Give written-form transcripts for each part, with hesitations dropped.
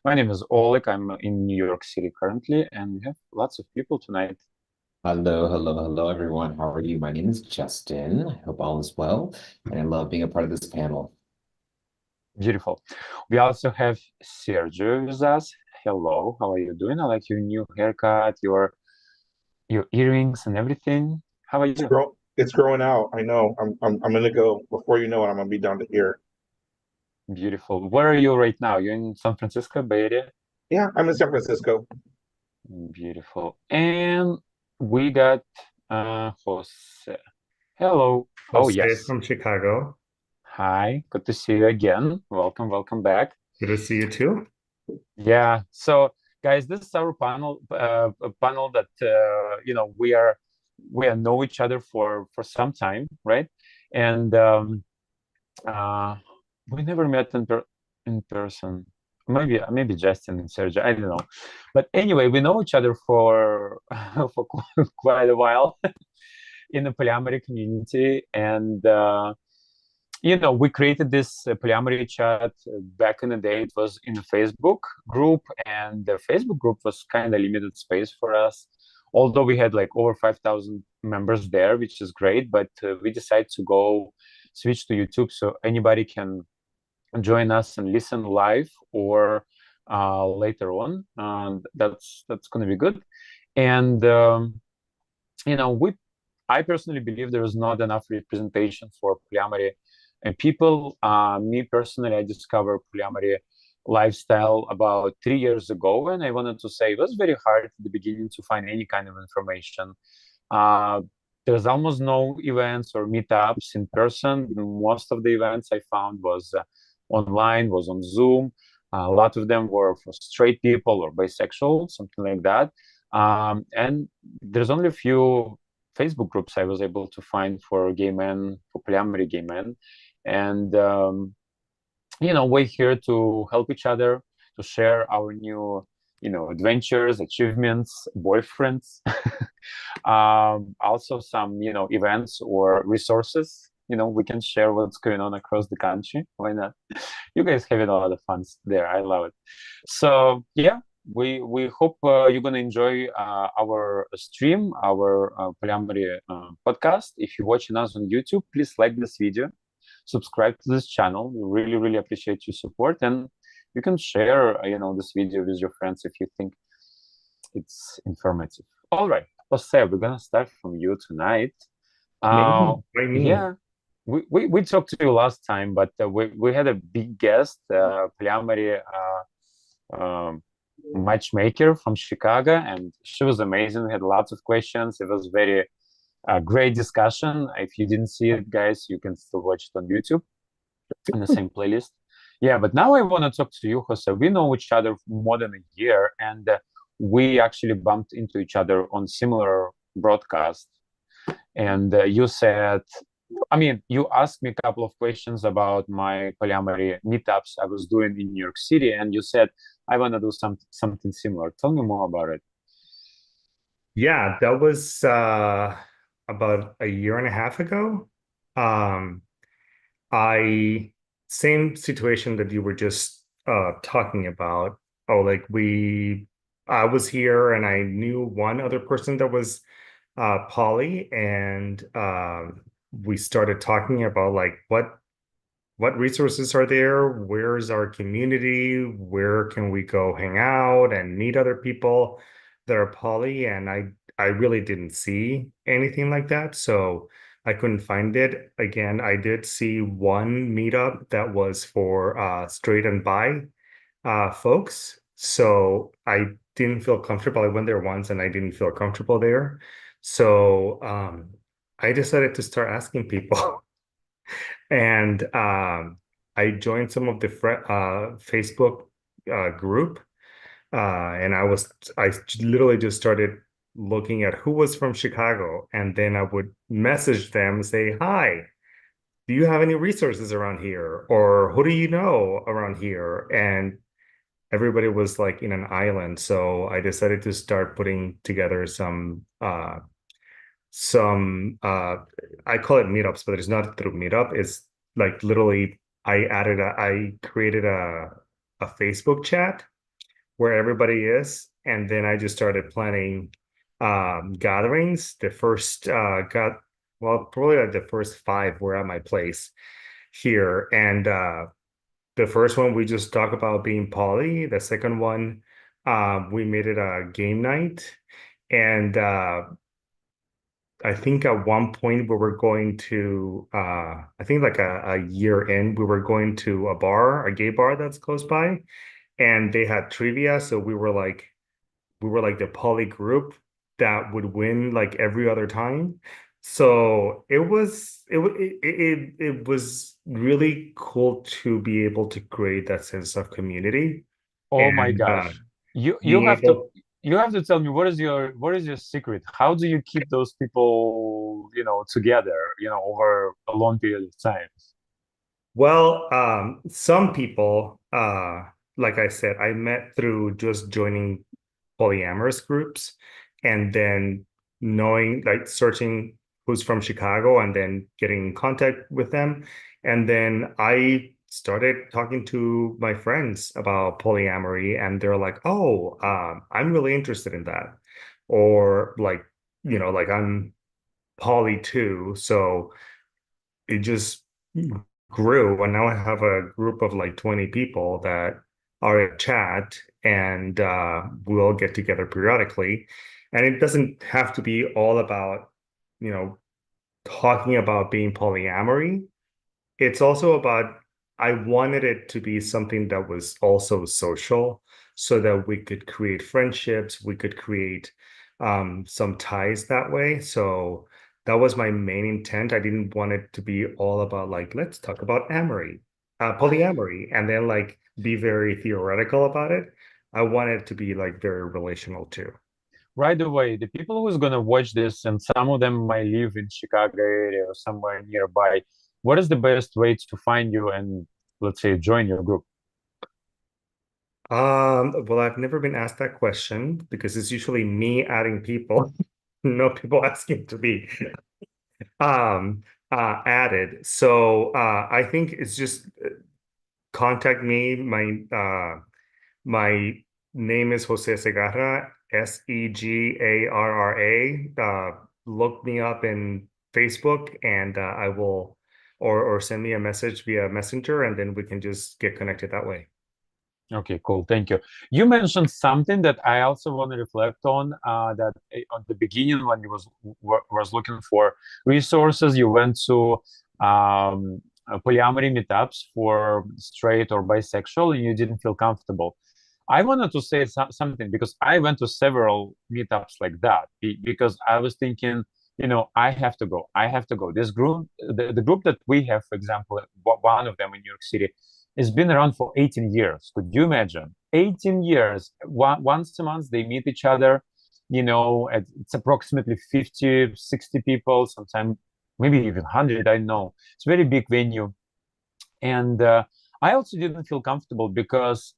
My name is Oleg. I'm in New York City currently, and we have lots of people tonight. Hello, hello, hello, everyone. How are you? My name is Justin. I hope all is well, and I love being a part of this panel. Beautiful. We also have Sergio with us. Hello, how are you doing? I like your new haircut, your earrings and everything. How are you? It's growing out. I know. I'm gonna go before you know it. I'm gonna be down to here. Beautiful. Where are you right now? You're in San Francisco Bay Area? Yeah, I'm in San Francisco. Beautiful. And we got Jose. Hello. Oh, Jose yes. from Chicago. Hi. Good to see you again. Welcome back. Good to see you too. Yeah. So, guys, this is our panel. A panel that we are know each other for some time, right? And uh, we never met in person. Maybe Justin and Sergio. I don't know. But anyway, we know each other for for quite a while in the polyamory community, and we created this polyamory chat back in the day. It was in a Facebook group, and the Facebook group was kind of limited space for us. Although we had like over 5,000 members there, which is great, but we decided to go switch to YouTube so anybody can join us and listen live or later on. That's going to be good. And I personally believe there is not enough representation for polyamory and people. Me personally, I discovered polyamory lifestyle about 3 years ago, and I wanted to say it was very hard at the beginning to find any kind of information. Uh, there's almost no events or meetups in person. Most of the events I found was online, was on Zoom. A lot of them were for straight people or bisexual, something like that. And there's only a few Facebook groups I was able to find for gay men, for polyamory gay men. And, we're here to help each other, to share our new, adventures, achievements, boyfriends, also some, events or resources. We can share what's going on across the country. Why not? You guys having a lot of fun there. I love it. So yeah, we hope you're gonna enjoy our stream, our polyamory podcast. If you're watching us on YouTube, please like this video, subscribe to this channel. We really, really appreciate your support, and you can share, this video with your friends if you think it's informative. All right, Jose, we're gonna start from you tonight. Maybe by me. Yeah, we talked to you last time, but we had a big guest, polyamory matchmaker from Chicago, and she was amazing. We had lots of questions. It was very great discussion. If you didn't see it, guys, you can still watch it on YouTube in the same playlist. Yeah, but now I want to talk to you, Jose. We know each other for more than a year, and we actually bumped into each other on similar broadcasts. And you said, you asked me a couple of questions about my polyamory meetups I was doing in New York City, and you said, I want to do something similar. Tell me more about it. Yeah, that was about a year and a half ago. Um, I Same situation that you were just talking about. Oh, like I was here and I knew one other person that was poly, and we started talking about like what resources are there, where's our community, where can we go hang out and meet other people that are poly, and I really didn't see anything like that, so I couldn't find it. Again, I did see one meetup that was for straight and bi folks, so I didn't feel comfortable. I went there once and I didn't feel comfortable there, so I decided to start asking people. And I joined some of the Facebook group, and I literally just started looking at who was from Chicago, and then I would message them and say, "Hi, do you have any resources around here, or who do you know around here?" And everybody was like in an island, so I decided to start putting together some I call it meetups, but it's not through meetup. It's like literally I created a Facebook chat, where everybody is, and then I just started planning gatherings. The first probably like the first five were at my place here, and the first one we just talk about being poly. The second one, we made it a game night, and I think at one point we were going to, I think like a year in, we were going to a bar, a gay bar that's close by, and they had trivia. So we were like the poly group that would win like every other time. So it was really cool to be able to create that sense of community Oh my and gosh. You being able. you have to tell me what is your secret? How do you keep those people, together, over a long period of time? Well, some people, like I said, I met through just joining polyamorous groups and then knowing, like searching who's from Chicago and then getting in contact with them. And then I started talking to my friends about polyamory, and they're like, oh, I'm really interested in that. Or like, like I'm poly too. So it just grew, and now I have a group of like 20 people that are in chat, and we'll get together periodically. And it doesn't have to be all about, you know, talking about being polyamory. It's also about, I wanted it to be something that was also social so that we could create friendships, we could create some ties that way. So that was my main intent. I didn't want it to be all about like, let's talk about polyamory, and then like be very theoretical about it. I wanted it to be like very relational too. Right away, the people who's gonna watch this, and some of them might live in Chicago area or somewhere nearby, what is the best way to find you and, let's say, join your group? Well, I've never been asked that question because it's usually me adding people, no people asking to be um added. So I think it's just contact me. My name is Jose Segarra, Segarra. Look me up in Facebook, and I will, or send me a message via Messenger, and then we can just get connected that way. Okay, cool. Thank you. You mentioned something that I also want to reflect on. That on the beginning, when you was looking for resources, you went to polyamory meetups for straight or bisexual, and you didn't feel comfortable. I wanted to say something because I went to several meetups like that because I was thinking, I have to go. I have to go. This group, the group that we have, for example, one of them in New York City, it's been around for 18 years. Could you imagine? 18 years. Once a month, they meet each other. It's approximately 50, 60 people, sometimes maybe even 100. I know. It's a very big venue. And I also didn't feel comfortable because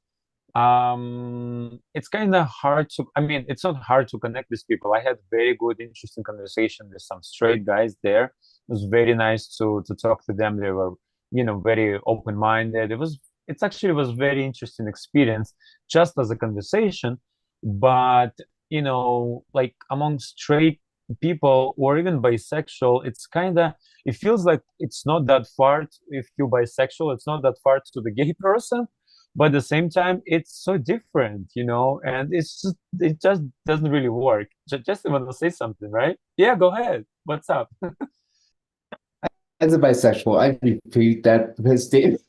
it's kind of hard to, I mean, it's not hard to connect with people. I had very good, interesting conversation with some straight guys there. It was very nice to talk to them. They were, very open-minded. It's actually was very interesting experience just as a conversation. But, like among straight people or even bisexual, it feels like it's not that far. If you're bisexual, it's not that far to the gay person, but at the same time it's so different, and it just doesn't really work. Just want to say something, right? Yeah, go ahead. What's up? As a bisexual, I repeat that statement.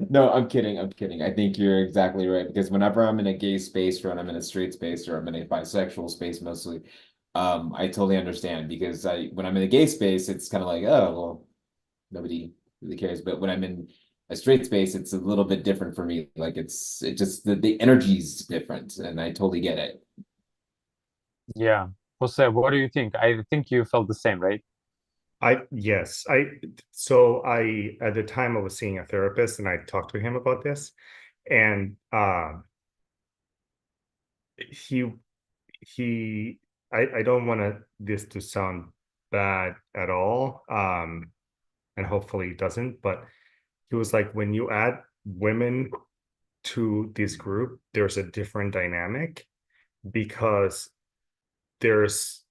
No, I'm kidding. I'm kidding. I think you're exactly right because whenever I'm in a gay space or when I'm in a straight space or I'm in a bisexual space mostly, I totally understand because when I'm in a gay space, it's kind of like, oh, well, nobody really cares. But when I'm in a straight space, it's a little bit different for me. Like it just the energy's different, and I totally get it. Yeah. Jose, what do you think? I think you felt the same, right? Yes, so I at the time I was seeing a therapist, and I talked to him about this, and he he I don't want this to sound bad at all, and hopefully it doesn't, but he was like, when you add women to this group, there's a different dynamic because there's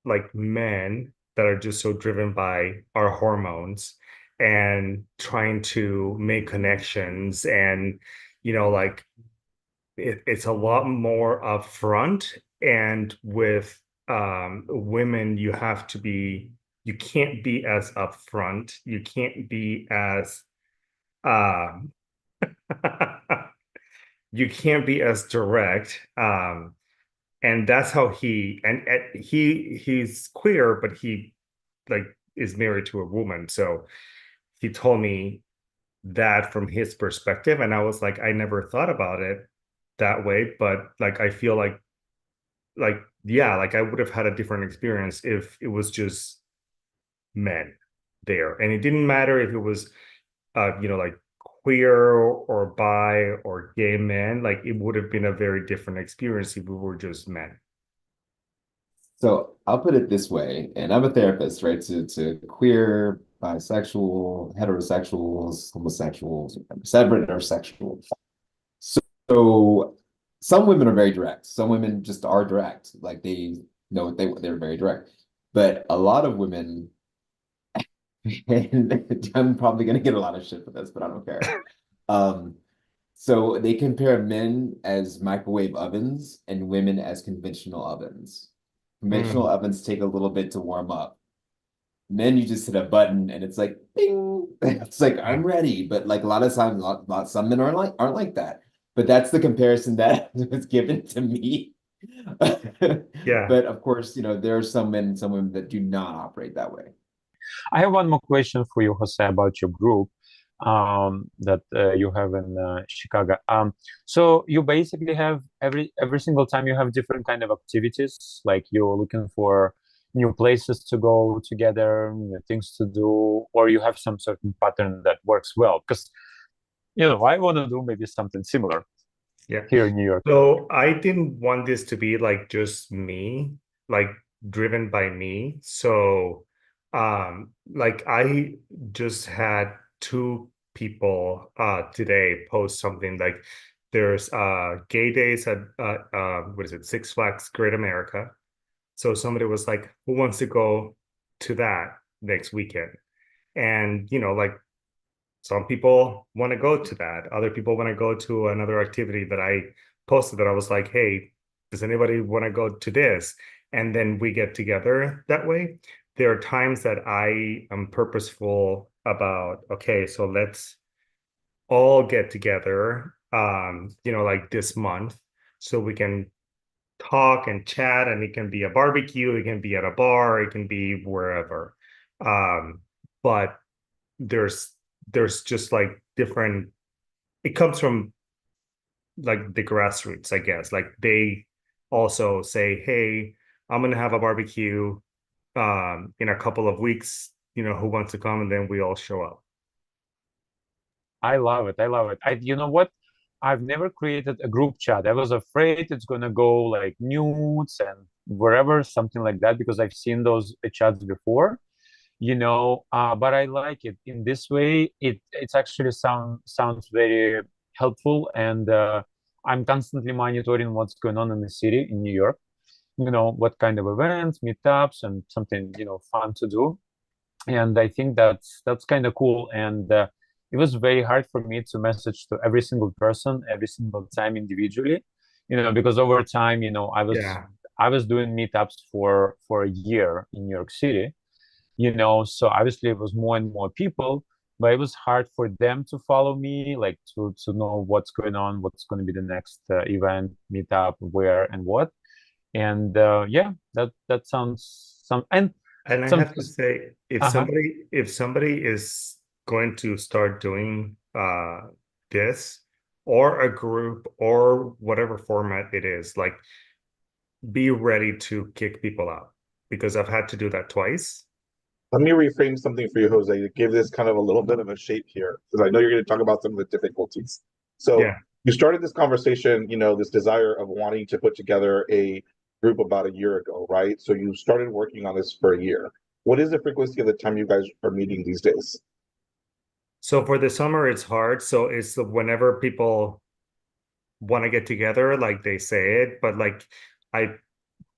like men that are just so driven by our hormones and trying to make connections and like it's a lot more upfront, and with women you can't be as upfront, you can't be as um you can't be as direct, and that's how he's queer, but he like is married to a woman, so he told me that from his perspective, and I was like, I never thought about it that way, but like I feel like yeah, like I would have had a different experience if it was just men there, and it didn't matter if it was like queer or bi or gay men, like it would have been a very different experience if we were just men. So I'll put it this way, and I'm a therapist, right? To queer, bisexual, heterosexuals, homosexuals, separate or sexual. So some women are very direct. Some women just are direct. Like they know they're very direct. But a lot of women, and I'm probably gonna get a lot of shit for this, but I don't care. So they compare men as microwave ovens and women as conventional ovens. Conventional ovens take a little bit to warm up. Men, you just hit a button and it's like bing. It's like I'm ready. But like a lot of times, some men aren't like that. But that's the comparison that was given to me. Yeah. But of course, there are some men and some women that do not operate that way. I have one more question for you, Jose, about your group that you have in Chicago. So you basically have every single time you have different kind of activities, like you're looking for new places to go together, new things to do, or you have some certain pattern that works well. Because I want to do maybe something similar here in New York. So I didn't want this to be like just me, like driven by me. So like I just had two people today post something like there's gay days at what is it, Six Flags Great America. So somebody was like, who wants to go to that next weekend? And like some people want to go to that. Other people want to go to another activity that I posted that I was like, hey, does anybody want to go to this? And then we get together that way. There are times that I am purposeful about, okay, so let's all get together, like this month, so we can talk and chat, and it can be a barbecue, it can be at a bar, it can be wherever. But there's just like different, it comes from like the grassroots, I guess. Like they also say, hey, I'm gonna have a barbecue in a couple of weeks, who wants to come? And then we all show up. I love it. I love it. You know what? I've never created a group chat. I was afraid it's gonna go like nudes and wherever, something like that, because I've seen those chats before. But I like it in this way. It's actually sounds very helpful, and I'm constantly monitoring what's going on in the city in New York. What kind of events, meetups, and something fun to do. And I think that's kind of cool. And it was very hard for me to message to every single person every single time individually, because over time, I was doing meetups for a year in New York City. So obviously it was more and more people, but it was hard for them to follow me, like to know what's going on, what's going to be the next event, meetup, where and what. And yeah, that sounds some and I some. have to say, if somebody is going to start doing this, or a group or whatever format it is, like be ready to kick people out, because I've had to do that twice. Let me reframe something for you, Jose, to give this kind of a little bit of a shape here, because I know you're going to talk about some of the difficulties. So Yeah. you started this conversation, this desire of wanting to put together a group about a year ago, right? So you started working on this for a year. What is the frequency of the time you guys are meeting these days? So for the summer, it's hard. So it's whenever people want to get together, like they say it, but like I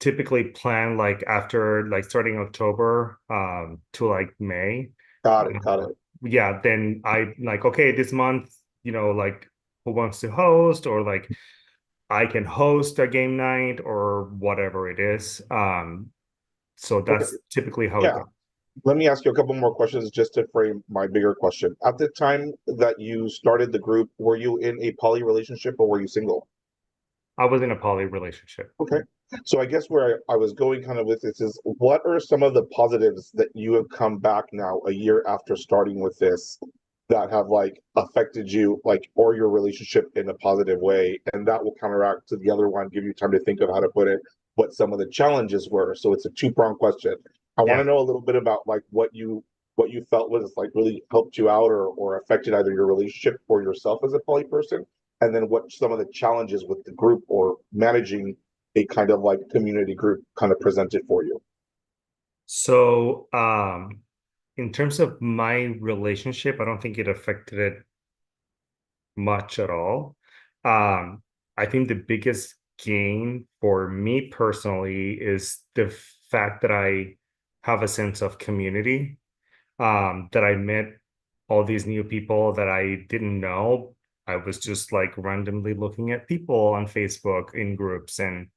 typically plan like after like starting October to like May. Got it. Got it. Yeah, then I like, okay, this month, like who wants to host, or like I can host a game night or whatever it is. So Okay. that's typically how it Yeah. goes. Let me ask you a couple more questions just to frame my bigger question. At the time that you started the group, were you in a poly relationship or were you single? I was in a poly relationship. Okay. So I guess where I was going kind of with this is what are some of the positives that you have come back now a year after starting with this that have like affected you like or your relationship in a positive way, and that will counteract to the other one, give you time to think of how to put it, what some of the challenges were. So it's a two-pronged question. I want Yeah. to know a little bit about like what you felt was like really helped you out or affected either your relationship or yourself as a poly person, and then what some of the challenges with the group or managing a kind of like community group kind of presented for you. So, in terms of my relationship, I don't think it affected it much at all. Um, I think the biggest gain for me personally is the fact that I have a sense of community, that I met all these new people that I didn't know. I was just like randomly looking at people on Facebook in groups, and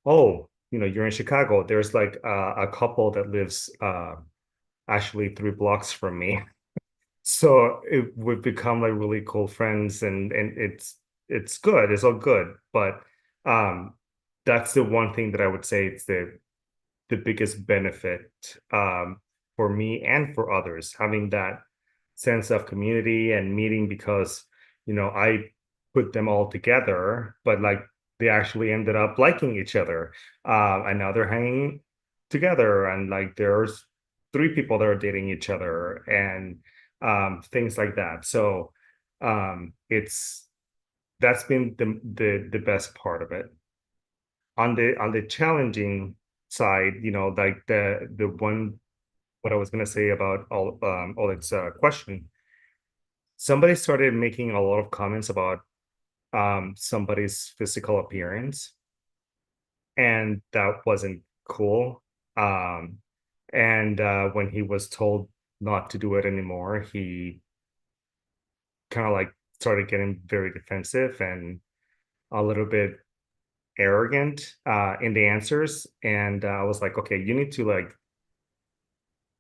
oh, you're in Chicago. There's like a couple that lives actually 3 blocks from me. So we've become like really cool friends, and it's good. It's all good. But um that's the one thing that I would say it's the biggest benefit for me and for others, having that sense of community and meeting, because I put them all together, but like they actually ended up liking each other, and now they're hanging together, and like there's 3 people that are dating each other, and things like that. So it's that's been the best part of it. On the challenging side, like the one, what I was gonna say about all its question, somebody started making a lot of comments about somebody's physical appearance, and that wasn't cool. And when he was told not to do it anymore, he kind of like started getting very defensive and a little bit arrogant in the answers. And I was like, okay, you need to like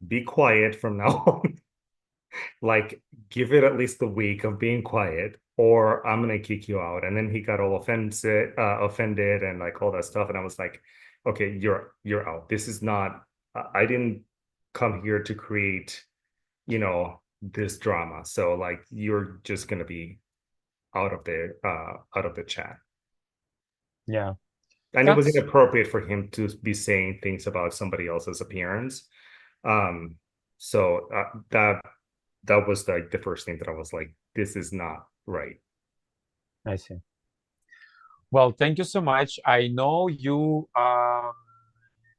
be quiet from now on. Like, give it at least a week of being quiet, or I'm gonna kick you out. And then he got all offended and like all that stuff. And I was like, okay, you're out. This is not. I didn't come here to create, this drama. So like, you're just gonna be out of the chat. Yeah, And it was that's inappropriate for him to be saying things about somebody else's appearance. Um, so that was like the first thing that I was like, this is not right. I see. Well, thank you so much. I know you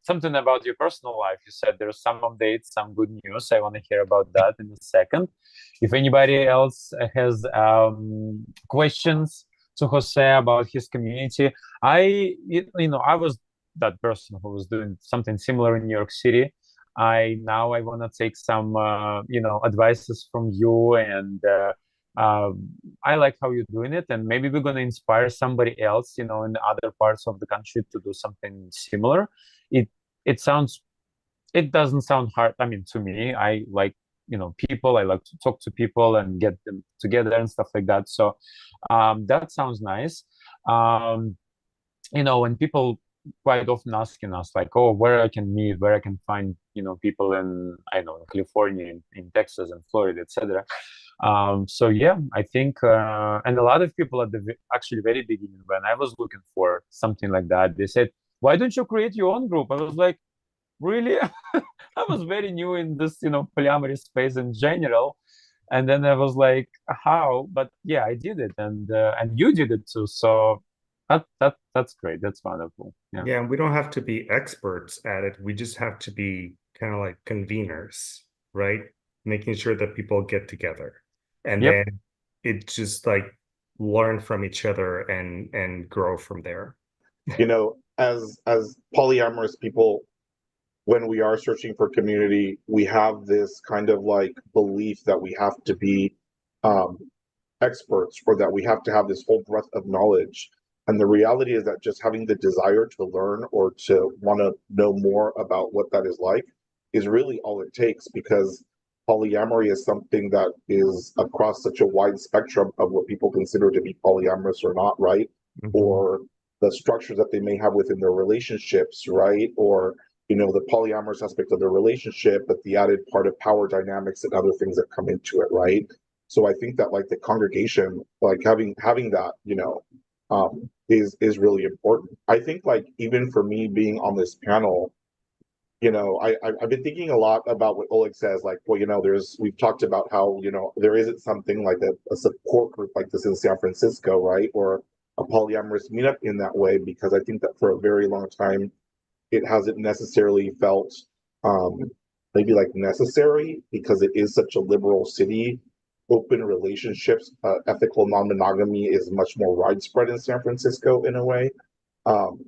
something about your personal life. You said there's some updates, some good news. I want to hear about that in a second. If anybody else has questions to Jose about his community, I was that person who was doing something similar in New York City. I want to take some advices from you, and I like how you're doing it, and maybe we're going to inspire somebody else, in other parts of the country to do something similar. It it sounds it doesn't sound hard. I mean, to me, I like people. I like to talk to people and get them together and stuff like that. So that sounds nice. Um, when people quite often asking us like, oh, where I can meet, where I can find people in, I know, in California, in Texas and Florida, etc. So yeah, I think and a lot of people at the actually very beginning, when I was looking for something like that, they said, why don't you create your own group? I was like, really? I was very new in this polyamory space in general, and then I was like, how? But yeah, I did it, and you did it too, so that's great. That's wonderful. Yeah. Yeah, and we don't have to be experts at it. We just have to be kind of like conveners, right? Making sure that people get together. And Yep. then it just like learn from each other and grow from there. You know, as polyamorous people, when we are searching for community, we have this kind of like belief that we have to be um, experts, or that we have to have this whole breadth of knowledge. And the reality is that just having the desire to learn or to want to know more about what that is like is really all it takes, because polyamory is something that is across such a wide spectrum of what people consider to be polyamorous or not, right? Or the structures that they may have within their relationships, right? Or the polyamorous aspect of the relationship, but the added part of power dynamics and other things that come into it, right? So I think that like the congregation, like having that, is really important. I think like even for me being on this panel, I've been thinking a lot about what Oleg says. Like, well, we've talked about how there isn't something like a support group like this in San Francisco, right? Or a polyamorous meetup in that way, because I think that for a very long time it hasn't necessarily felt um, maybe like necessary, because it is such a liberal city. Open relationships, ethical non-monogamy is much more widespread in San Francisco in a way. Um,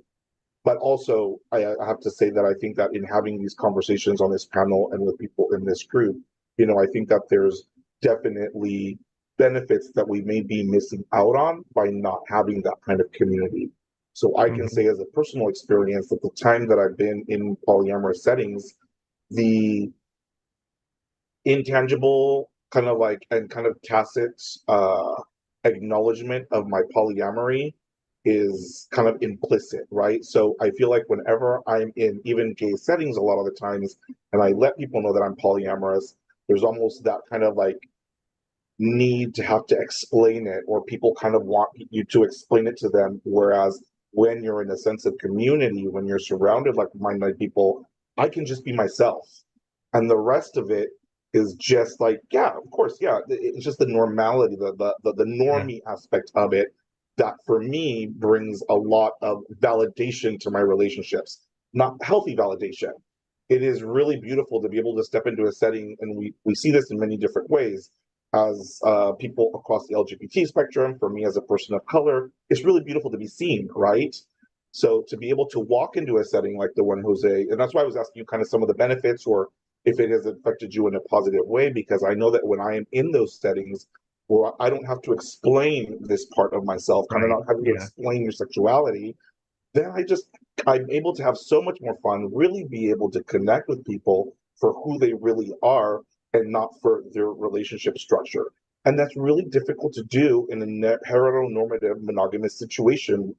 but also, I have to say that I think that in having these conversations on this panel and with people in this group, I think that there's definitely benefits that we may be missing out on by not having that kind of community. So I can say as a personal experience that the time that I've been in polyamorous settings, the intangible kind of like and kind of tacit acknowledgement of my polyamory is kind of implicit, right? So I feel like whenever I'm in even gay settings, a lot of the times, and I let people know that I'm polyamorous, there's almost that kind of like need to have to explain it, or people kind of want you to explain it to them. Whereas when you're in a sense of community, when you're surrounded like minded people, I can just be myself. And the rest of it is just like, yeah, of course, yeah. It's just the normality, the normie aspect of it that for me brings a lot of validation to my relationships, not healthy validation. It is really beautiful to be able to step into a setting, and we see this in many different ways as people across the LGBT spectrum. For me as a person of color, it's really beautiful to be seen, right? So to be able to walk into a setting like the one Jose, and that's why I was asking you kind of some of the benefits, or if it has affected you in a positive way, because I know that when I am in those settings where I don't have to explain this part of myself, kind of not having to explain your sexuality, then I'm able to have so much more fun, really be able to connect with people for who they really are and not for their relationship structure. And that's really difficult to do in a heteronormative monogamous situation,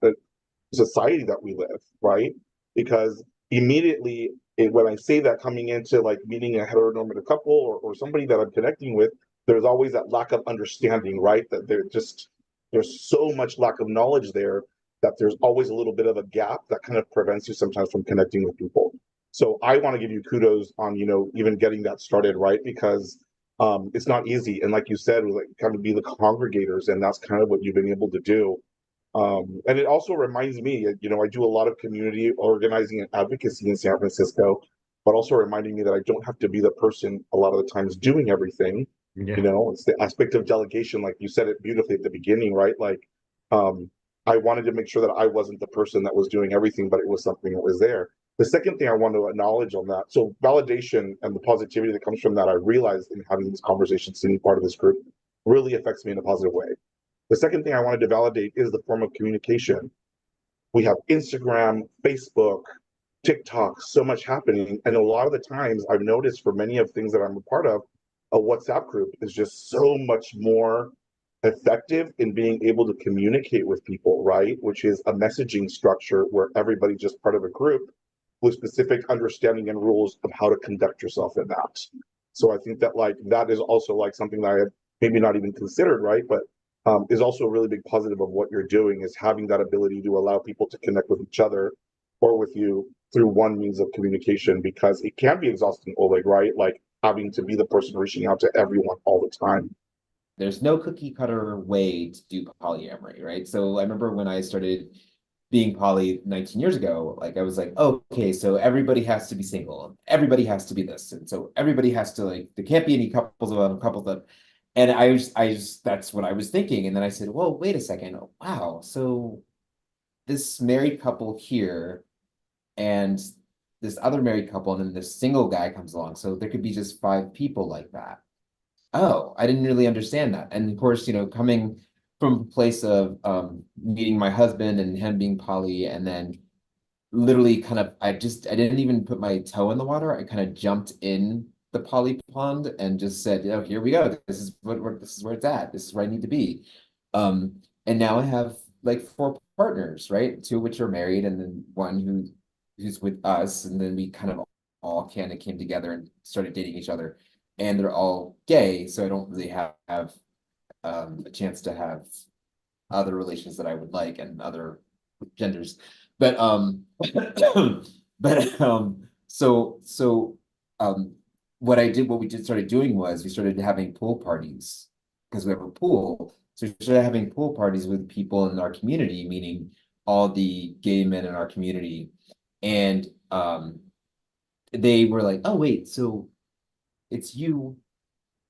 society that we live, right? Because immediately when I say that, coming into like meeting a heteronormative couple, or somebody that I'm connecting with, there's always that lack of understanding, right? That there's so much lack of knowledge there that there's always a little bit of a gap that kind of prevents you sometimes from connecting with people. So I want to give you kudos on, even getting that started, right? Because it's not easy. And like you said, we like kind of be the congregators, and that's kind of what you've been able to do. And it also reminds me, I do a lot of community organizing and advocacy in San Francisco, but also reminding me that I don't have to be the person a lot of the times doing everything. It's the aspect of delegation, like you said it beautifully at the beginning, right? Like, I wanted to make sure that I wasn't the person that was doing everything, but it was something that was there. The second thing I want to acknowledge on that, so validation and the positivity that comes from that, I realized in having these conversations, being part of this group, really affects me in a positive way. The second thing I wanted to validate is the form of communication. We have Instagram, Facebook, TikTok, so much happening. And a lot of the times I've noticed for many of things that I'm a part of, a WhatsApp group is just so much more effective in being able to communicate with people, right? Which is a messaging structure where everybody's just part of a group with specific understanding and rules of how to conduct yourself in that. So I think that like that is also like something that I had maybe not even considered, right? But is also a really big positive of what you're doing, is having that ability to allow people to connect with each other or with you through one means of communication, because it can be exhausting, Oleg, right? Like having to be the person reaching out to everyone all the time. There's no cookie cutter way to do polyamory, right? So I remember when I started being poly 19 years ago, like I was like, oh, okay, so everybody has to be single, everybody has to be this, and so everybody has to like, there can't be any couples of couples that, And that's what I was thinking. And then I said, well, wait a second. Wow. So this married couple here and this other married couple, and then this single guy comes along. So there could be just 5 people like that. Oh, I didn't really understand that. And of course, coming from a place of meeting my husband and him being poly, and then literally kind of I didn't even put my toe in the water. I kind of jumped in the poly pond and just said, here we go. This is this is where it's at. This is where I need to be. And now I have like 4 partners, right? 2 of which are married, and then one who's with us, and then we kind of all kind of came together and started dating each other. And they're all gay, so I don't really have a chance to have other relations that I would like and other genders. But so what we started doing was we started having pool parties because we have a pool. So we started having pool parties with people in our community, meaning all the gay men in our community. And they were like, oh wait, so it's you,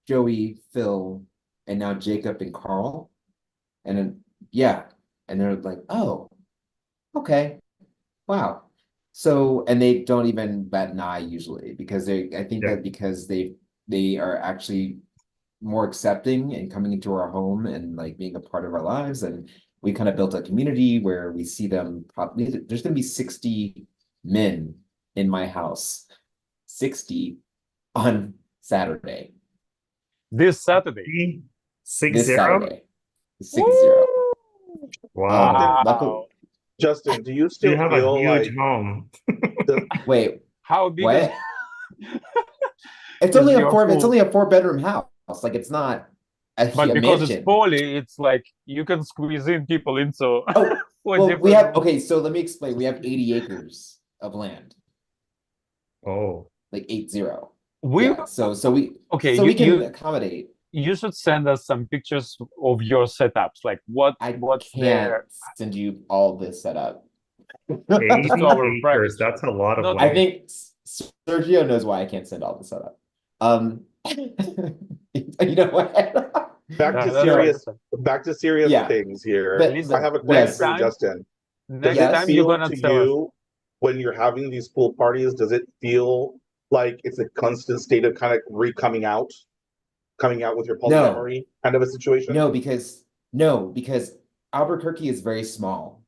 Joey, Phil, and now Jacob and Carl. And then yeah. And they're like, oh, okay. Wow. So, and they don't even bat an eye usually because I think Yeah. that because they are actually more accepting and coming into our home and like being a part of our lives. And we kind of built a community where we see them probably, there's going to be 60 men in my house, 60 on Saturday, This Saturday. 6 this 0. Saturday, 6-0. Wow. Luckily, Justin, do you You still have a feel huge like home. wait, How big what? It's is only a your 4 pool? bedroom house. Like it's not But a because it's mansion. poly, it's like you can squeeze in people into Oh, four well, we different have rooms. okay, so let me explain. We have 80 acres of land, Oh, like 80. We Yeah, so okay, we can accommodate. you should send us some pictures of your setups, like I what's can't there. send you all this setup. 80 Just our private acres. chat. That's a lot of Not I land. think Sergio knows why I can't send all this setup. You know what? back to that's fine. No, That's fine. serious yeah, things here? but I Listen, have a question next yes, for you, time, Justin. Does next it time yes. you're feel gonna to tell us. you when you're having these pool parties, does it feel like it's a constant state of kind of coming out with your No, polyamory kind of a situation? no, because Albuquerque is very small.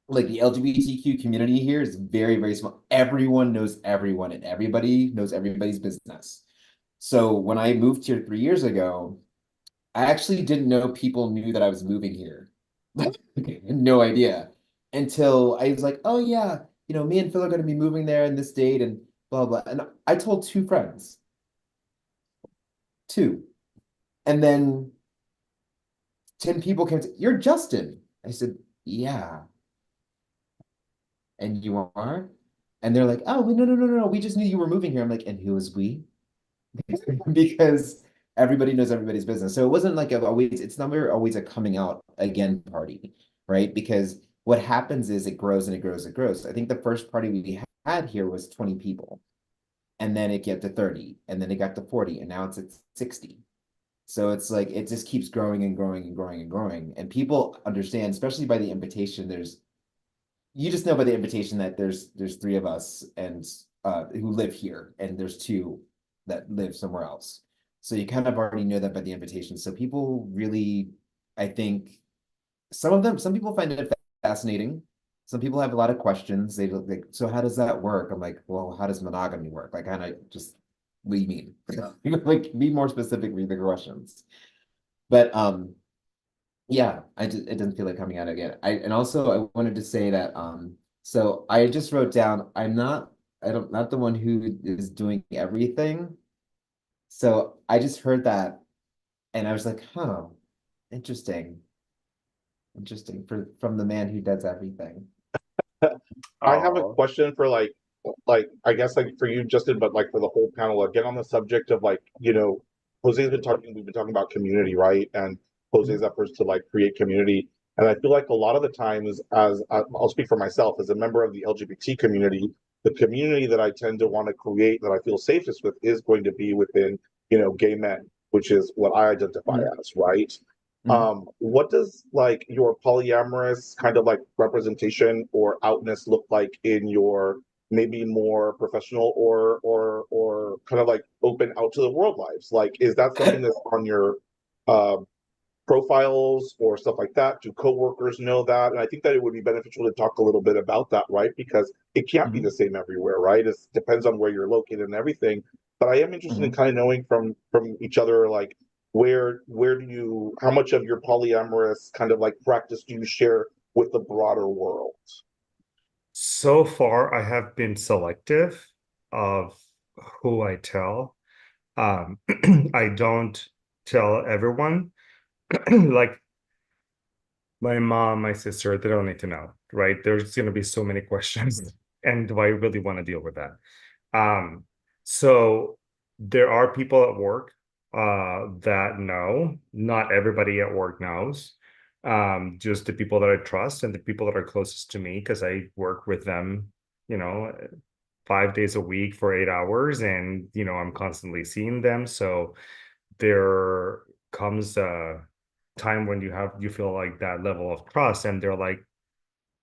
Like the LGBTQ community here is very, very small. Everyone knows everyone and everybody knows everybody's business. So when I moved here 3 years ago, I actually didn't know people knew that I was moving here. No idea until I was like, oh yeah, me and Phil are going to be moving there in this date and blah, blah. And I told 2 friends, 2. And then 10 people came to, you're Justin. I said, yeah. And you are? And they're like, oh, no, no, no, no, no. We just knew you were moving here. I'm like, and who is we? Because everybody knows everybody's business. So it wasn't like it's never always a coming out again party, right? Because what happens is it grows and it grows and grows. I think the first party we had here was 20 people. And then it got to 30, and then it got to 40, and now it's at 60. So it's like it just keeps growing and growing and growing and growing. And people understand, especially by the invitation, you just know by the invitation that there's 3 of us and who live here, and there's 2 that live somewhere else. So you kind of already know that by the invitation. So people really, I think, some people find it fascinating. Some people have a lot of questions. They look like, so how does that work? I'm like, well, how does monogamy work? Like, kind of just, what do you mean? Like, be more specific with the questions. But yeah, it doesn't feel like coming out again. And also I wanted to say that so I just wrote down not the one who is doing everything. So I just heard that and I was like, huh, interesting. Interesting from the man who does everything. I have a Oh, question for like I guess like for you, Justin, but like for the whole panel again on the subject of like, Jose's been talking, we've been talking about community, right? And Jose's efforts to like create community. And I feel like a lot of the times, as I'll speak for myself, as a member of the LGBT community, the community that I tend to want to create that I feel safest with is going to be within, gay men. which is what I identify as, right? What does like your polyamorous kind of like representation or outness look like in your maybe more professional or kind of like open out to the world lives? Like, is that something that's on your uh, profiles or stuff like that? Do coworkers know that? And I think that it would be beneficial to talk a little bit about that, right? Because it can't be the same everywhere, right? It depends on where you're located and everything. But I am interested in kind of knowing from each other, like where do you, how much of your polyamorous kind of like practice do you share with the broader world? So far, I have been selective of who I tell. I don't tell everyone. Like my mom, my sister, they don't need to know, right? There's going to be so many questions. And do I really want to deal with that? So there are people at work that know. Not everybody at work knows. Just the people that I trust and the people that are closest to me, because I work with them, 5 days a week for 8 hours, and I'm constantly seeing them. So there comes a time when you feel like that level of trust, and they're like,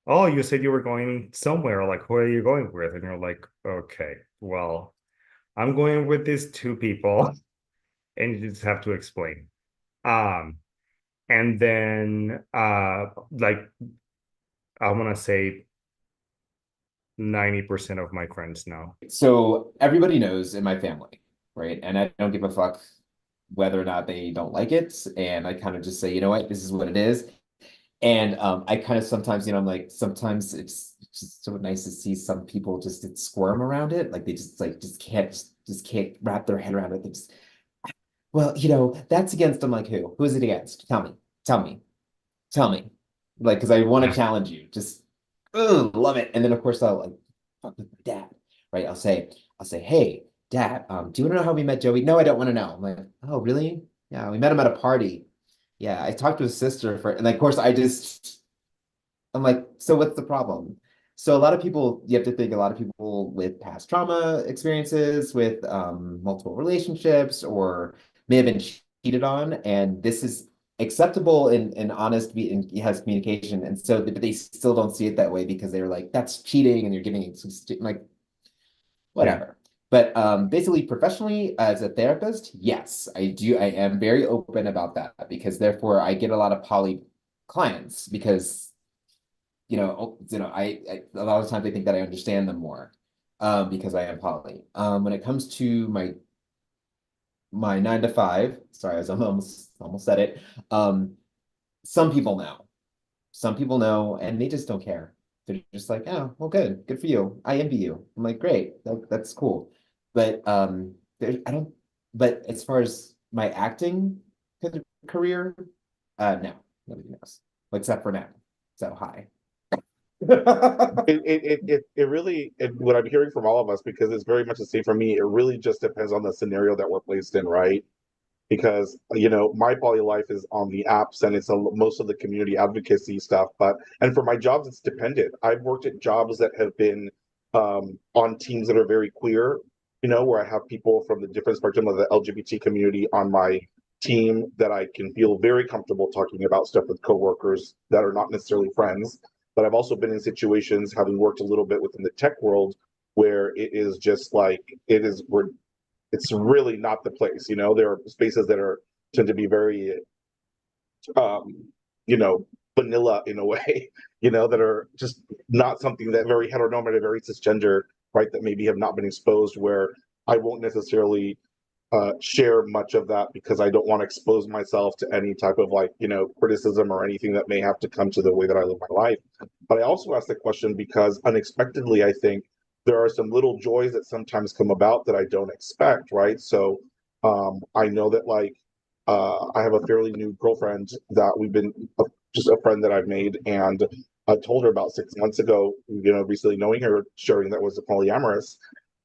oh, you said you were going somewhere, like who are you going with? And you're like, okay, well, I'm going with these two people, and you just have to explain. um and then like I want to say 90% of my friends know. So everybody knows in my family, right? And I don't give a fuck whether or not they don't like it. And I kind of just say, you know what, this is what it is. And I kind of sometimes, I'm like, sometimes it's just so nice to see some people just squirm around it. Like they just can't wrap their head around it. They just, well, that's against, I'm like, who? Who is it against? Tell me, tell me, tell me. Like, because I want to challenge you. Just, ugh, love it. And then of course I'll like fuck with my dad, right? I'll say, hey, Dad, do you want to know how we met Joey? No, I don't want to know. I'm like, oh, really? Yeah, we met him at a party. Yeah, I talked to his sister and of course I'm like, so what's the problem? So a lot of people, you have to think a lot of people with past trauma experiences, with multiple relationships, or may have been cheated on, and this is acceptable and honest and has communication, and so but they still don't see it that way because they're like, that's cheating and you're giving like whatever. But basically, professionally, as a therapist, yes, I do. I am very open about that because therefore I get a lot of poly clients because I a lot of times I think that I understand them more because I am poly. When it comes to my 9 to 5, sorry, I was almost said it. Some people know. Some people know, and they just don't care. They're just like, oh, well, good for you. I envy you. I'm like, great, that's cool. But I don't. But as far as my acting career, no, nobody knows except for now. So hi. It really, what I'm hearing from all of us, because it's very much the same for me, it really just depends on the scenario that we're placed in, right? Because my poly life is on the apps and it's most of the community advocacy stuff, and for my jobs it's dependent. I've worked at jobs that have been on teams that are very queer, where I have people from the different spectrum of the LGBT community on my team that I can feel very comfortable talking about stuff with coworkers that are not necessarily friends. But I've also been in situations, having worked a little bit within the tech world, where it is just like it's really not the place. There are spaces that tend to be very vanilla in a way, that are just not something that very heteronormative, very cisgender, right, that maybe have not been exposed, where I won't necessarily share much of that because I don't want to expose myself to any type of criticism or anything that may have to come to the way that I live my life. But I also ask the question because unexpectedly, I think there are some little joys that sometimes come about that I don't expect, right? So I know that I have a fairly new girlfriend that we've been just a friend that I've made, and I told her about 6 months ago, recently knowing her, sharing that was a polyamorous.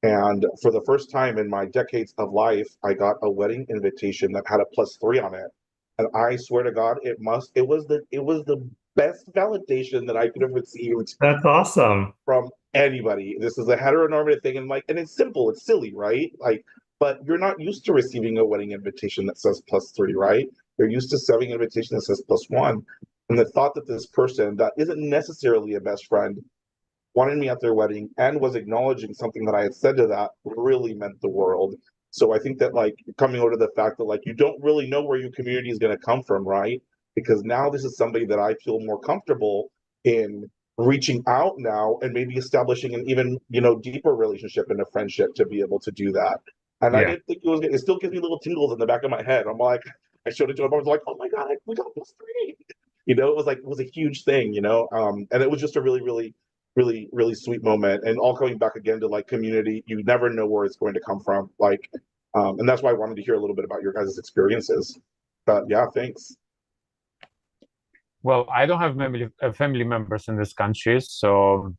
And for the first time in my decades of life, I got a wedding invitation that had a +3 on it. And I swear to God, it was the best validation that I could have received. That's awesome. From anybody. This is a heteronormative thing, and it's simple, it's silly, right? but you're not used to receiving a wedding invitation that says +3, right? You're used to receiving an invitation that says +1. And the thought that this person that isn't necessarily a best friend wanted me at their wedding and was acknowledging something that I had said to that really meant the world. So I think that like coming over to the fact that like you don't really know where your community is going to come from, right? Because now this is somebody that I feel more comfortable in reaching out now and maybe establishing an even deeper relationship and a friendship to be able to do that. And I Yeah. didn't think it was. It still gives me little tingles in the back of my head. I'm like, I showed it to him. I was like, oh my god, we got +3. It was a huge thing. And it was just a really, really really sweet moment, and all coming back again to like community. You never know where it's going to come from, like and that's why I wanted to hear a little bit about your guys' experiences. But yeah, thanks. Well, I don't have family members in this country, so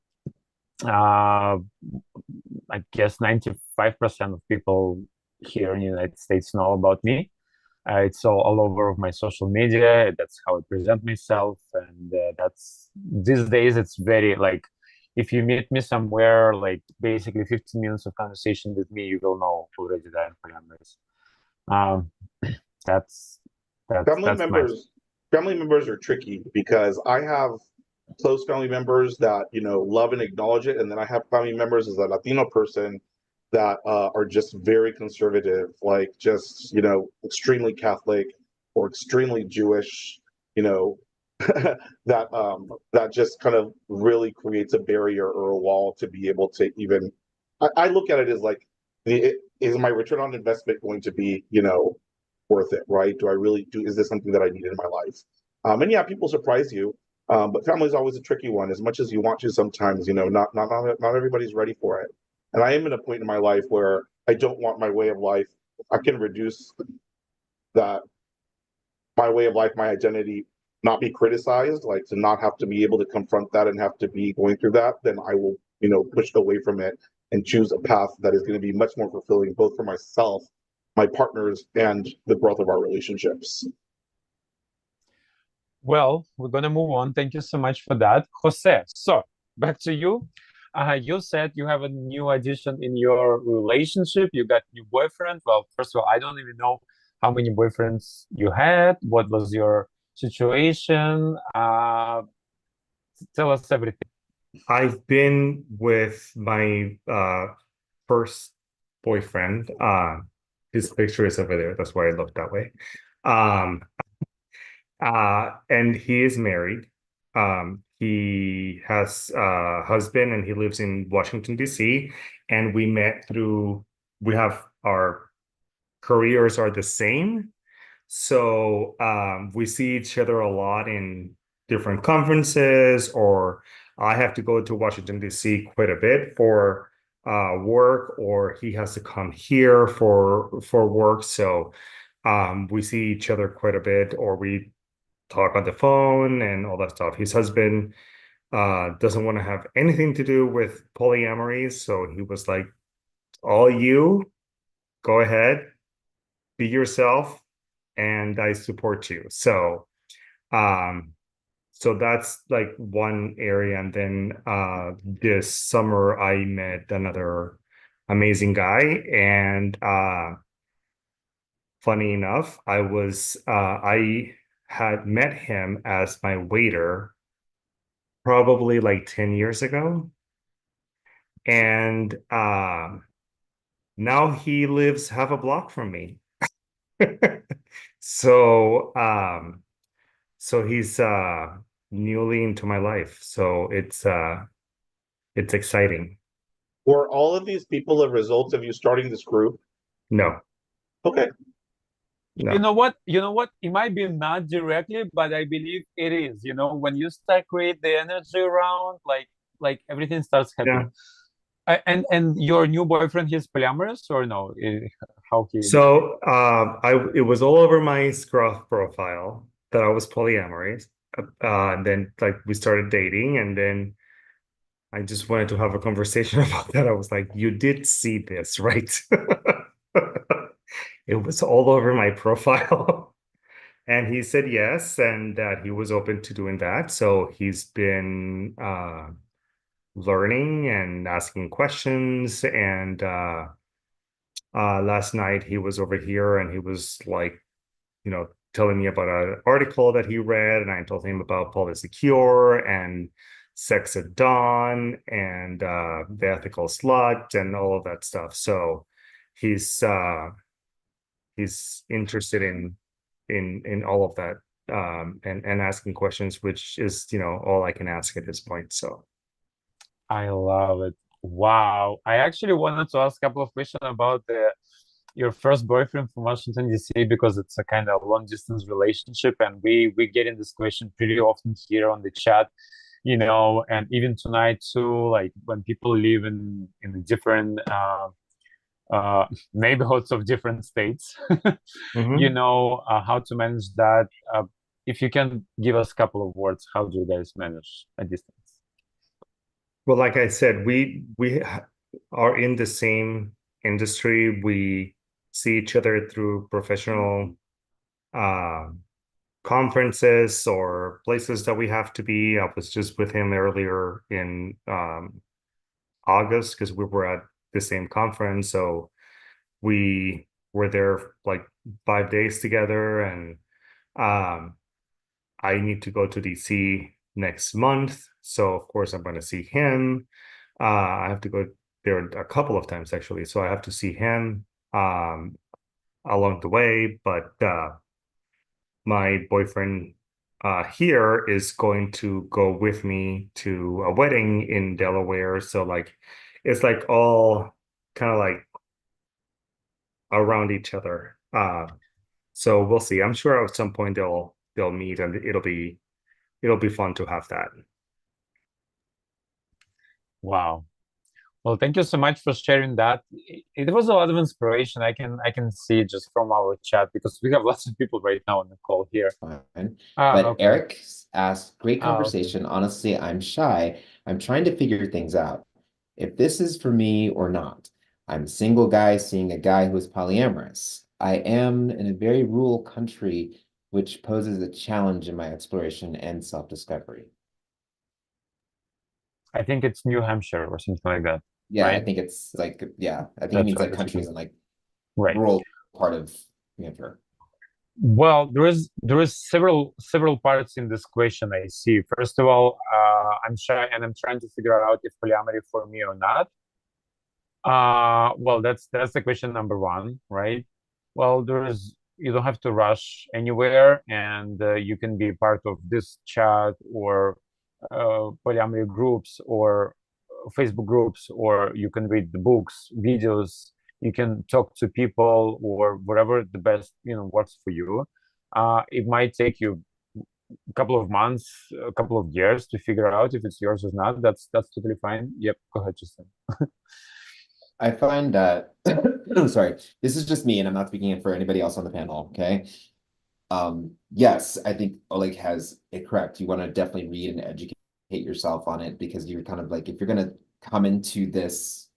I guess 95% of people here in the United States know about me. It's all over my social media. That's how I present myself, and that's these days it's very like if you meet me somewhere, like basically 15 minutes of conversation with me, you will know already that I'm polyamorous. Um, that's family that's my members family members are tricky because I have close family members that love and acknowledge it, and then I have family members as a Latino person that are just very conservative, like just extremely Catholic or extremely Jewish, you know, that just kind of really creates a barrier or a wall to be able to even. I look at it as like, is my return on investment going to be worth it, right? Do I really do? Is this something that I need in my life? And yeah, people surprise you, but family is always a tricky one. As much as you want to, sometimes not everybody's ready for it. And I am in a point in my life where I don't want my way of life. I can reduce that my way of life, my identity, not be criticized, like to not have to be able to confront that and have to be going through that. Then I will, push away from it and choose a path that is going to be much more fulfilling, both for myself, my partners, and the growth of our relationships. Well, we're gonna move on. Thank you so much for that, Jose. So back to you. You said you have a new addition in your relationship. You got new boyfriend. Well, first of all, I don't even know how many boyfriends you had. What was your situation? Tell us everything. I've been with my first boyfriend. His picture is over there. That's why I look that way. Um, and he is married. He has a husband and he lives in Washington, D.C. And we have our careers are the same. So we see each other a lot in different conferences, or I have to go to Washington, D.C. quite a bit for work, or he has to come here for work. So we see each other quite a bit, or we talk on the phone and all that stuff. His husband doesn't want to have anything to do with polyamory, so he was like, all you, go ahead, be yourself, and I support you. So so that's like one area. And then this summer I met another amazing guy, and funny enough, I had met him as my waiter probably like 10 years ago. And now he lives half a block from me. So so he's newly into my life. So it's exciting. Were all of these people a result of you starting this group? No, Okay. no. You know what? It might be not directly, but I believe it is. When you start create the energy around, like everything starts happening. And your new boyfriend, he's polyamorous or no? How he? So it was all over my Scruff profile that I was polyamorous. And then like we started dating, and then I just wanted to have a conversation about that. I was like, you did see this, right? It was all over my profile. And he said yes, and that he was open to doing that. So he's been learning and asking questions, and Last night he was over here and he was like, telling me about an article that he read, and I told him about Polysecure and Sex at Dawn and the Ethical Slut and all of that stuff. So he's interested in all of that, and asking questions, which is all I can ask at this point. So I love it. Wow. I actually wanted to ask a couple of questions about your first boyfriend from Washington, D.C., because it's a kind of long distance relationship, and we get in this question pretty often here on the chat, and even tonight too, like when people live in the different neighborhoods of different states, how to manage that. If you can give us a couple of words, how do you guys manage a distance? Well, like I said, we are in the same industry. We see each other through professional conferences or places that we have to be. I was just with him earlier in August because we were at the same conference. So we were there like 5 days together, and I need to go to DC next month. So of course I'm going to see him. I have to go there a couple of times actually. So I have to see him along the way. But my boyfriend here is going to go with me to a wedding in Delaware. So like it's like all kind of like around each other. So we'll see. I'm sure at some point they'll meet, and it'll be fun to have that. Wow. Well, thank you so much for sharing that. It was a lot of inspiration. I can see just from our chat, because we have lots of people right now on the call here. Fine. But Okay. Eric asked, great Okay. conversation. Honestly, I'm shy. I'm trying to figure things out. If this is for me or not. I'm a single guy seeing a guy who is polyamorous. I am in a very rural country, which poses a challenge in my exploration and self-discovery. I think it's New Hampshire or something like that. Yeah, I right? think it's like, yeah, I think it That's means what like it's countries mean. in like Right. rural part of New Hampshire. Well, there is several parts in this question I see. First of all, I'm shy and I'm trying to figure out if polyamory for me or not. Well, that's the question number one, right? Well, you don't have to rush anywhere, and you can be part of this chat or polyamory groups or Facebook groups, or you can read the books, videos, you can talk to people, or whatever the best works for you. It might take you a couple of months, a couple of years to figure out if it's yours or not. That's totally fine. Yep, go ahead, Justin. I find that, I'm sorry, this is just me and I'm not speaking for anybody else on the panel, okay? Yes, I think Oleg has it correct. You want to definitely read and educate yourself on it, because you're kind of like, if you're going to come into this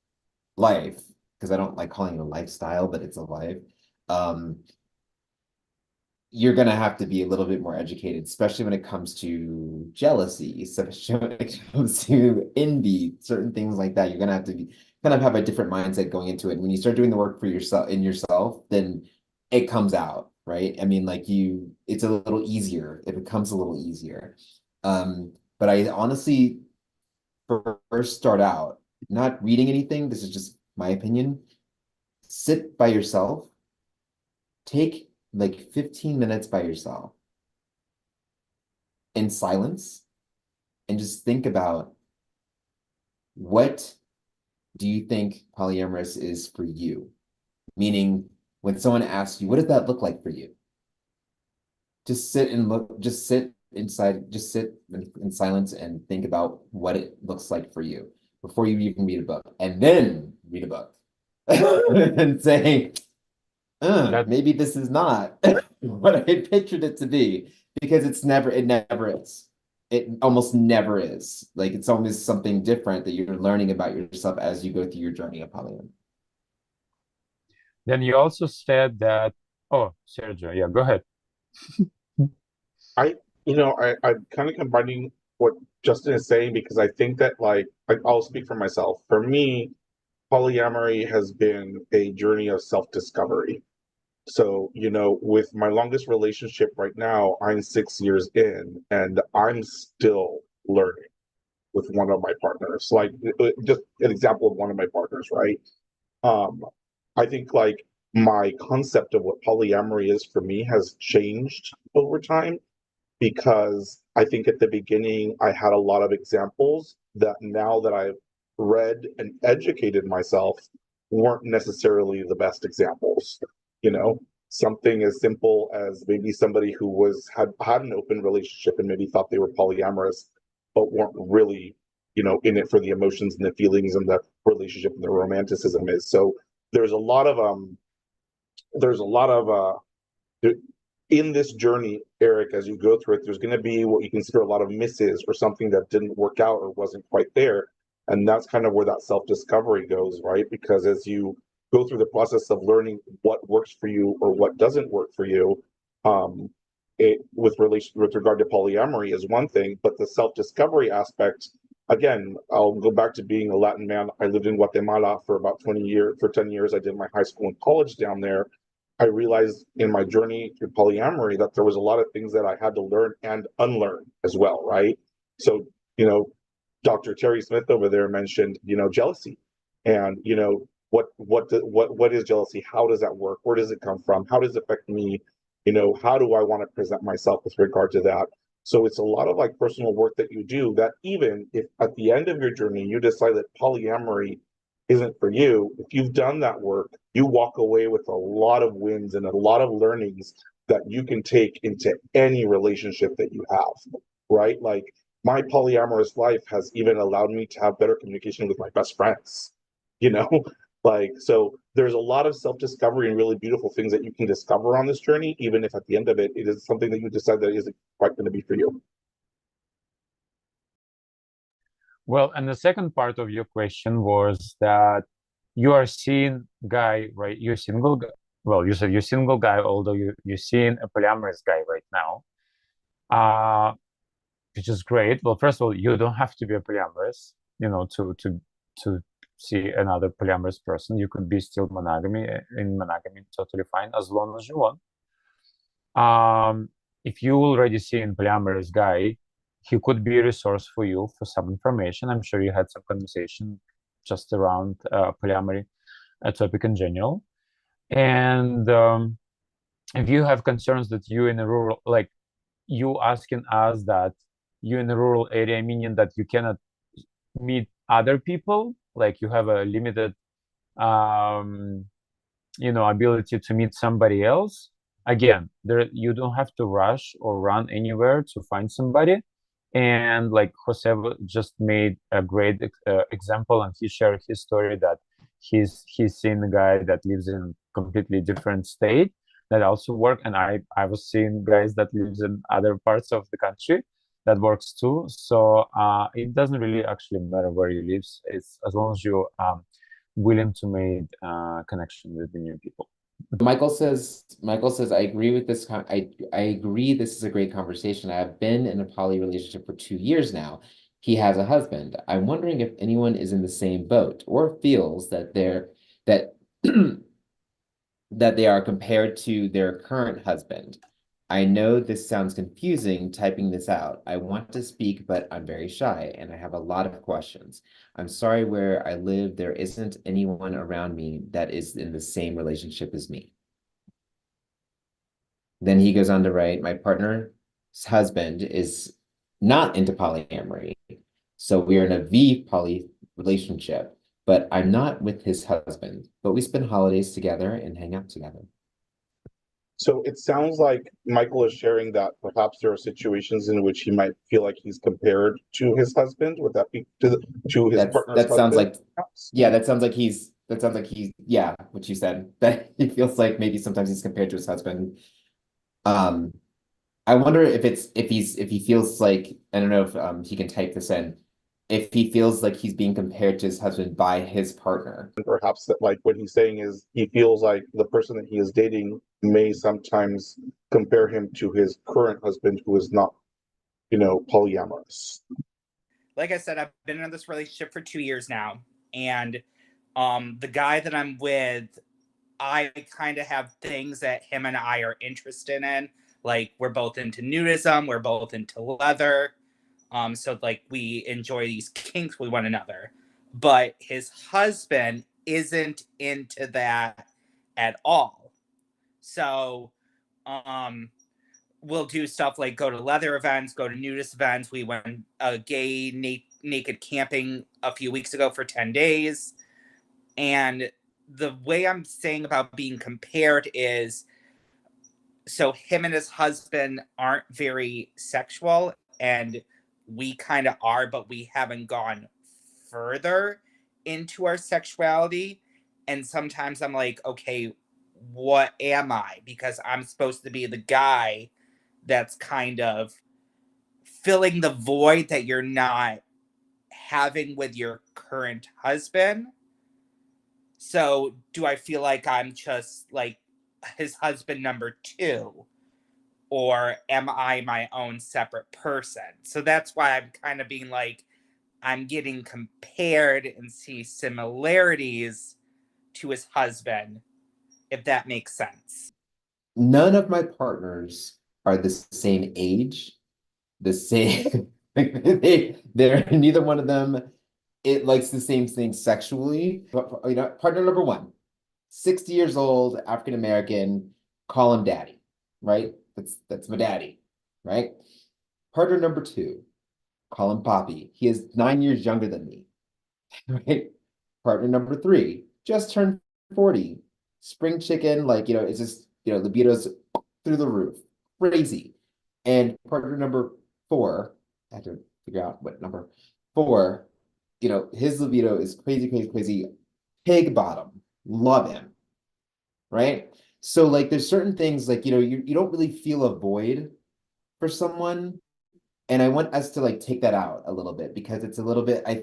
life, because I don't like calling it a lifestyle, but it's a life, you're going to have to be a little bit more educated, especially when it comes to jealousy, especially when it comes to envy, certain things like that. You're going to have to be kind of have a different mindset going into it. And when you start doing the work for yourself, then it comes out, right? I mean, like it's a little easier. It becomes a little easier. But I honestly first start out not reading anything. This is just my opinion. Sit by yourself. Take like 15 minutes by yourself in silence and just think about, what do you think polyamorous is for you? Meaning, when someone asks you, what does that look like for you? Just sit in silence and think about what it looks like for you before you even read a book, and then read a book and say, maybe this is not what I pictured it to be, because it never is. It almost never is. Like, it's always something different that you're learning about yourself as you go through your journey of polyamory. Then you also said that, oh, Sergio, yeah, go ahead. I'm kind of combining what Justin is saying, because I think that, like, I'll speak for myself. For me, polyamory has been a journey of self-discovery. So, with my longest relationship right now, I'm 6 years in, and I'm still learning with one of my partners. Like, just an example of one of my partners, right? Um, I think like my concept of what polyamory is for me has changed over time, because I think at the beginning I had a lot of examples that now that I've read and educated myself weren't necessarily the best examples. You know, something as simple as maybe somebody who had an open relationship and maybe thought they were polyamorous, but weren't really, in it for the emotions and the feelings and the relationship and the romanticism is. So there's a lot of there's a lot of in this journey, Eric, as you go through it, there's going to be what you consider a lot of misses or something that didn't work out or wasn't quite there. And that's kind of where that self-discovery goes, right? Because as you go through the process of learning what works for you or what doesn't work for you, um, with regard to polyamory is one thing, but the self-discovery aspect, again, I'll go back to being a Latin man. I lived in Guatemala for about 20 years. For 10 years, I did my high school and college down there. I realized in my journey through polyamory that there was a lot of things that I had to learn and unlearn as well, right? So, Dr. Terry Smith over there mentioned, jealousy, and what is jealousy? How does that work? Where does it come from? How does it affect me? How do I want to present myself with regard to that? So it's a lot of like personal work that you do, that even if at the end of your journey you decide that polyamory isn't for you, if you've done that work, you walk away with a lot of wins and a lot of learnings that you can take into any relationship that you have, right? Like, my polyamorous life has even allowed me to have better communication with my best friends, you know? Like, so there's a lot of self-discovery and really beautiful things that you can discover on this journey, even if at the end of it, it is something that you decide that isn't quite going to be for you. Well, and the second part of your question was that you are seeing guy, right? You're single. Well, you said you're single guy, although you're seeing a polyamorous guy right now, which is great. Well, first of all, you don't have to be a polyamorous, to see another polyamorous person. You could be still in monogamy, totally fine, as long as you want. If you already see a polyamorous guy, he could be a resource for you for some information. I'm sure you had some conversation just around polyamory, a topic in general. And if you have concerns that you in a rural, like you asking us that you in a rural area, meaning that you cannot meet other people, like you have a limited, ability to meet somebody else. Again, you don't have to rush or run anywhere to find somebody. And like Jose just made a great example, and he shared his story that he's seen a guy that lives in a completely different state that also work, and I was seeing guys that lives in other parts of the country that works too. So it doesn't really actually matter where you live. It's as long as you willing to make connection with the new people. Michael says, I agree with this. I agree this is a great conversation. I've been in a poly relationship for 2 years now. He has a husband. I'm wondering if anyone is in the same boat or feels that that they are compared to their current husband. I know this sounds confusing typing this out. I want to speak, but I'm very shy and I have a lot of questions. I'm sorry, where I live, there isn't anyone around me that is in the same relationship as me. Then he goes on to write, my partner's husband is not into polyamory. So we are in a V-poly relationship, but I'm not with his husband, but we spend holidays together and hang out together. So it sounds like Michael is sharing that perhaps there are situations in which he might feel like he's compared to his husband. Would that be to his partner's that sounds husband? Yeah, that sounds like he's yeah, what you said, that he feels like maybe sometimes he's compared to his husband. I wonder if he feels like, I don't know if he can type this in, if he feels like he's being compared to his husband by his partner. Perhaps that, like, what he's saying is he feels like the person that he is dating may sometimes compare him to his current husband, who is not, polyamorous. Like I said, I've been in this relationship for 2 years now, and The guy that I'm with, I kind of have things that him and I are interested in. Like, we're both into nudism, we're both into leather. So like we enjoy these kinks with one another. But his husband isn't into that at all. So we'll do stuff like go to leather events, go to nudist events. We went gay naked camping a few weeks ago for 10 days. And the way I'm saying about being compared is, so him and his husband aren't very sexual, and we kind of are, but we haven't gone further into our sexuality. And sometimes I'm like, okay, what am I? Because I'm supposed to be the guy that's kind of filling the void that you're not having with your current husband. So do I feel like I'm just like his husband number 2? Or am I my own separate person? So that's why I'm kind of being like, I'm getting compared and see similarities to his husband, if that makes sense. None of my partners are the same age, the same. They're neither one of them. It likes the same thing sexually. But, partner number 1, 60 years old, African American. Call him daddy, right? That's my daddy, right? Partner number 2, call him Poppy. He is 9 years younger than me, right? Partner number 3 just turned 40. Spring chicken, like, it's just, libido's through the roof. Crazy. And partner number 4, I have to figure out what number 4, his libido is crazy, crazy, crazy. Pig bottom. Love him. Right? So, like, there's certain things, like, you don't really feel a void for someone. And I want us to, like, take that out a little bit, because it's a little bit, I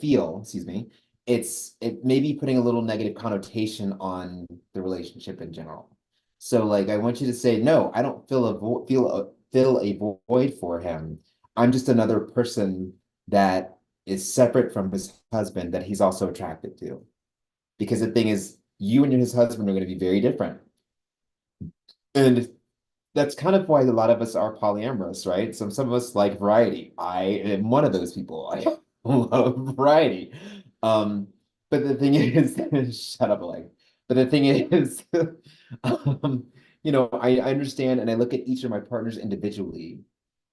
feel, excuse me, it may be putting a little negative connotation on the relationship in general. So, like, I want you to say, no, I don't feel a void for him. I'm just another person that is separate from his husband that he's also attracted to. Because the thing is, you and his husband are going to be very different. And that's kind of why a lot of us are polyamorous, right? Some of us like variety. I am one of those people. I love variety. But the thing is, shut up, Alec. But the thing is, I understand, and I look at each of my partners individually,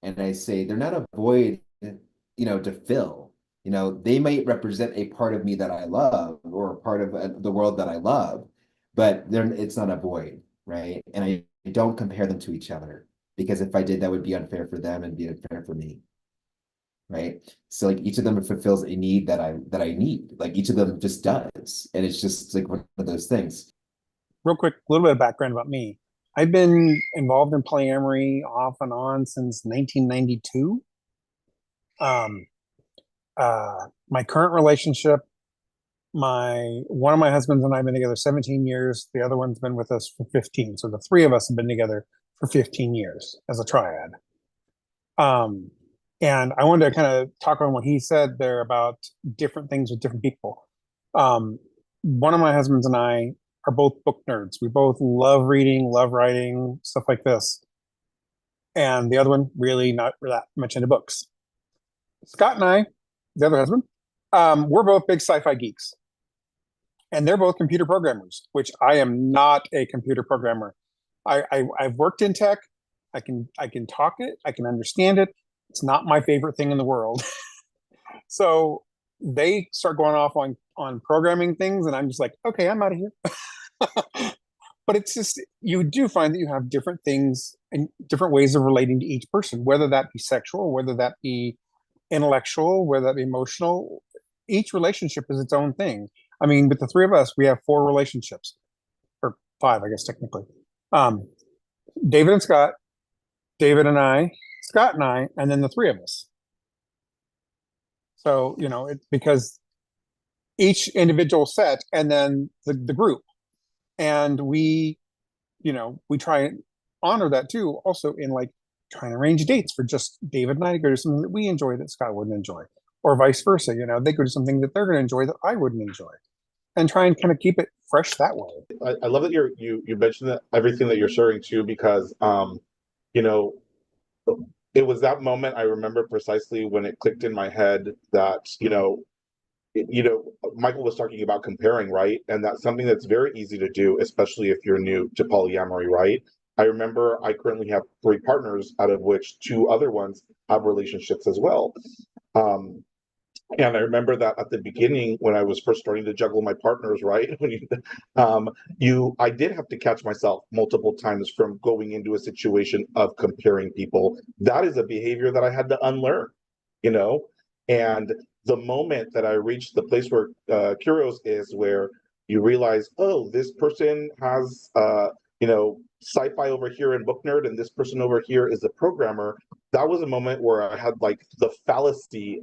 and I say they're not a void, to fill. They might represent a part of me that I love, or a part of the world that I love, but it's not a void, right? And I don't compare them to each other, because if I did, that would be unfair for them and be unfair for me, right? So, like, each of them fulfills a need that I need. Like, each of them just does, and it's just like one of those things. Real quick, a little bit of background about me. I've been involved in polyamory off and on since 1992. My current relationship, one of my husbands and I have been together 17 years. The other one's been with us for 15. So the 3 of us have been together for 15 years as a triad. And I wanted to kind of talk on what he said there about different things with different people. One of my husbands and I are both book nerds. We both love reading, love writing, stuff like this. And the other one, really not that much into books. Scott and I, the other husband, we're both big sci-fi geeks. And they're both computer programmers, which I am not a computer programmer. I've worked in tech. I can talk it. I can understand it. It's not my favorite thing in the world. So they start going off on programming things, and I'm just like, okay, I'm out of here. But it's just, you do find that you have different things and different ways of relating to each person, whether that be sexual, whether that be intellectual, whether that be emotional. Each relationship is its own thing. I mean, with the 3 of us, we have 4 relationships, or 5, I guess, technically. David and Scott, David and I, Scott and I, and then the 3 of us. So, it's because each individual set and then the group. And we try and honor that too, also in like trying to arrange dates for just David and I to go to something that we enjoy that Scott wouldn't enjoy, or vice versa. They go to something that they're going to enjoy that I wouldn't enjoy. and try and kind of keep it fresh that way. I love that you mentioned that everything that you're sharing too, because you know, it was that moment I remember precisely when it clicked in my head that, Michael was talking about comparing, right? And that's something that's very easy to do, especially if you're new to polyamory, right? I remember I currently have 3 partners, out of which 2 other ones have relationships as well. Um, and I remember that at the beginning when I was first starting to juggle my partners, right? I did have to catch myself multiple times from going into a situation of comparing people. That is a behavior that I had to unlearn, you know? And the moment that I reached the place where Kyros is, where you realize, oh, this person has, sci-fi over here and book nerd, and this person over here is a programmer. That was a moment where I had like the fallacy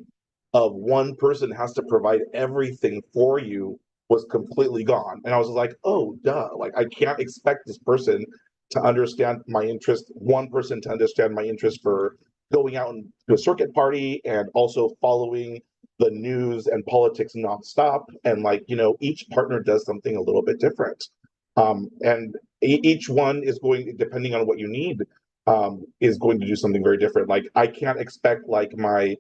of one person has to provide everything for you was completely gone. And I was like, oh, duh. Like, I can't expect this person to understand my interest, one person to understand my interest for going out and to a circuit party and also following the news and politics nonstop. And like, each partner does something a little bit different. And each one is going, depending on what you need, is going to do something very different. Like, I can't expect like my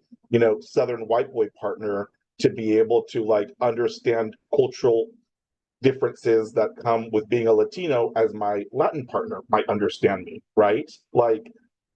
Southern white boy partner to be able to like understand cultural differences that come with being a Latino as my Latin partner might understand me, right? Like,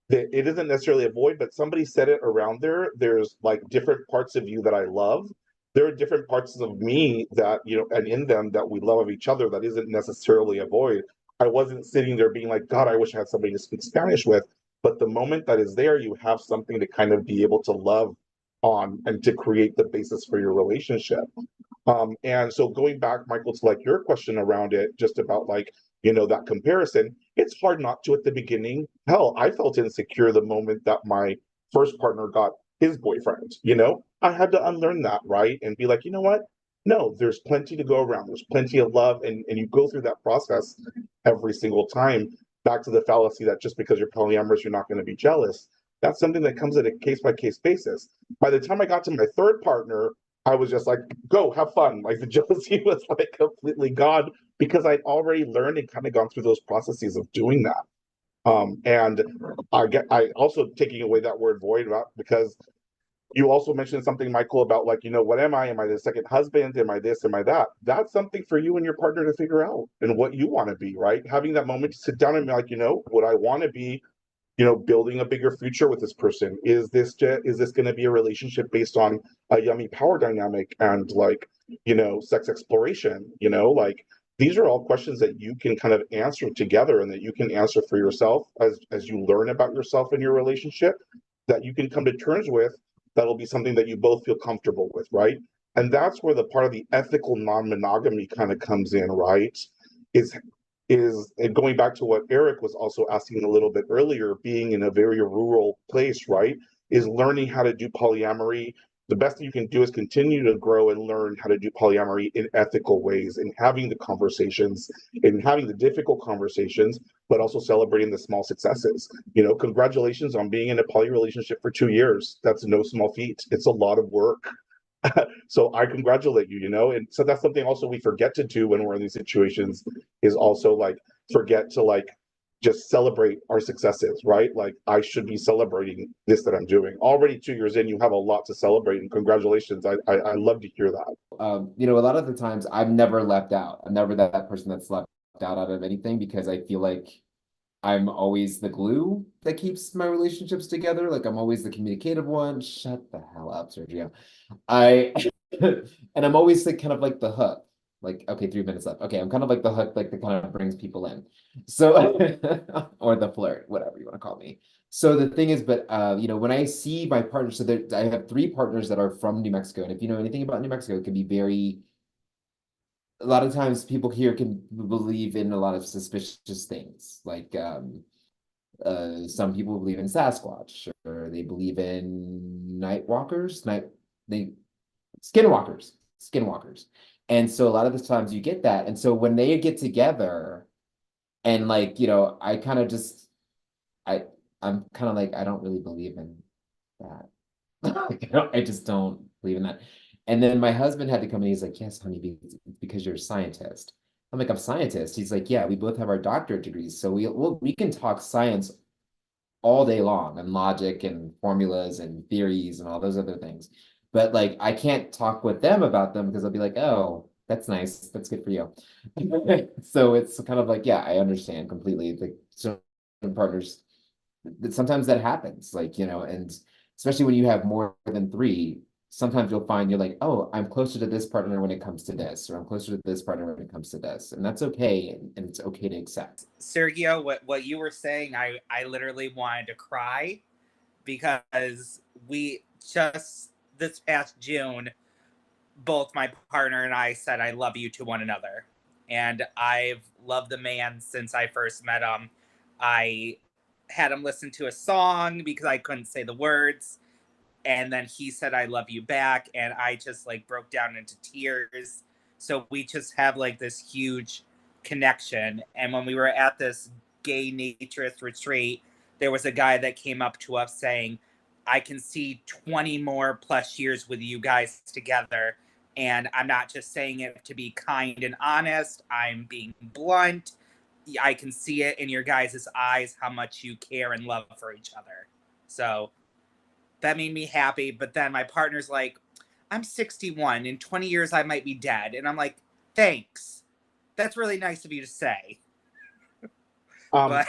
it isn't necessarily a void, but somebody said it around there. There's like different parts of you that I love. There are different parts of me that, and in them that we love of each other that isn't necessarily a void. I wasn't sitting there being like, God, I wish I had somebody to speak Spanish with. But the moment that is there, you have something to kind of be able to love on and to create the basis for your relationship. And so going back, Michael, to like your question around it, just about like, that comparison, it's hard not to at the beginning. Hell, I felt insecure the moment that my first partner got his boyfriend, I had to unlearn that, right? And be like, you know what? No, there's plenty to go around. There's plenty of love. And you go through that process every single time. Back to the fallacy that just because you're polyamorous, you're not going to be jealous. That's something that comes at a case by case basis. By the time I got to my third partner, I was just like, go have fun. Like, the jealousy was like completely gone because I'd already learned and kind of gone through those processes of doing that. And I also taking away that word void about, because you also mentioned something, Michael, about like, what am I? Am I the second husband? Am I this? Am I that? That's something for you and your partner to figure out and what you want to be, right? Having that moment to sit down and be like, what I want to be, building a bigger future with this person. Is this going to be a relationship based on a yummy power dynamic and like, sex exploration? Like, these are all questions that you can kind of answer together and that you can answer for yourself as you learn about yourself and your relationship, that you can come to terms with. That'll be something that you both feel comfortable with, right? And that's where the part of the ethical non-monogamy kind of comes in, right? Is and going back to what Eric was also asking a little bit earlier, being in a very rural place, right? Is learning how to do polyamory. The best thing you can do is continue to grow and learn how to do polyamory in ethical ways, and having the conversations and having the difficult conversations, but also celebrating the small successes. Congratulations on being in a poly relationship for 2 years. That's no small feat. It's a lot of work. So I congratulate you, and so that's something also we forget to do when we're in these situations, is also like forget to like just celebrate our successes, right? Like, I should be celebrating this that I'm doing. Already 2 years in, you have a lot to celebrate, and congratulations. I love to hear that. A lot of the times I've never left out. I'm never that person that's left out of anything, because I feel like I'm always the glue that keeps my relationships together. Like, I'm always the communicative one. Shut the hell up, Sergio. And I'm always like kind of like the hook. Like, okay, 3 minutes left. Okay, I'm kind of like the hook, like that kind of brings people in. So, or the flirt, whatever you want to call me. So the thing is, but when I see my partner, so there, I have 3 partners that are from New Mexico, and if you know anything about New Mexico, it can be very. A lot of times people here can believe in a lot of suspicious things, like some people believe in Sasquatch, or they believe in skinwalkers. And so a lot of the times you get that. And so when they get together and like, I kind of just, I'm kind of like, I don't really believe in that. I just don't believe in that. And then my husband had to come in. He's like, yes, honey, because you're a scientist. I'm like, I'm a scientist. He's like, yeah, we both have our doctorate degrees. So we can talk science all day long and logic and formulas and theories and all those other things. But like, I can't talk with them about them because I'll be like, oh, that's nice. That's good for you. So it's kind of like, yeah, I understand completely. Like certain partners, sometimes that happens, like, and especially when you have more than three, sometimes you'll find you're like, oh, I'm closer to this partner when it comes to this, or I'm closer to this partner when it comes to this. And that's okay. And it's okay to accept. Sergio, what you were saying, I literally wanted to cry because we just this past June, both my partner and I said I love you to one another. And I've loved the man since I first met him. I had him listen to a song because I couldn't say the words. And then he said I love you back, and I just like broke down into tears. So we just have like this huge connection. And when we were at this gay naturist retreat, there was a guy that came up to us saying, I can see 20 more plus years with you guys together. And I'm not just saying it to be kind and honest, I'm being blunt. I can see it in your guys' eyes how much you care and love for each other. So that made me happy. But then my partner's like, I'm 61. In 20 years, I might be dead. And I'm like, thanks. That's really nice of you to say. But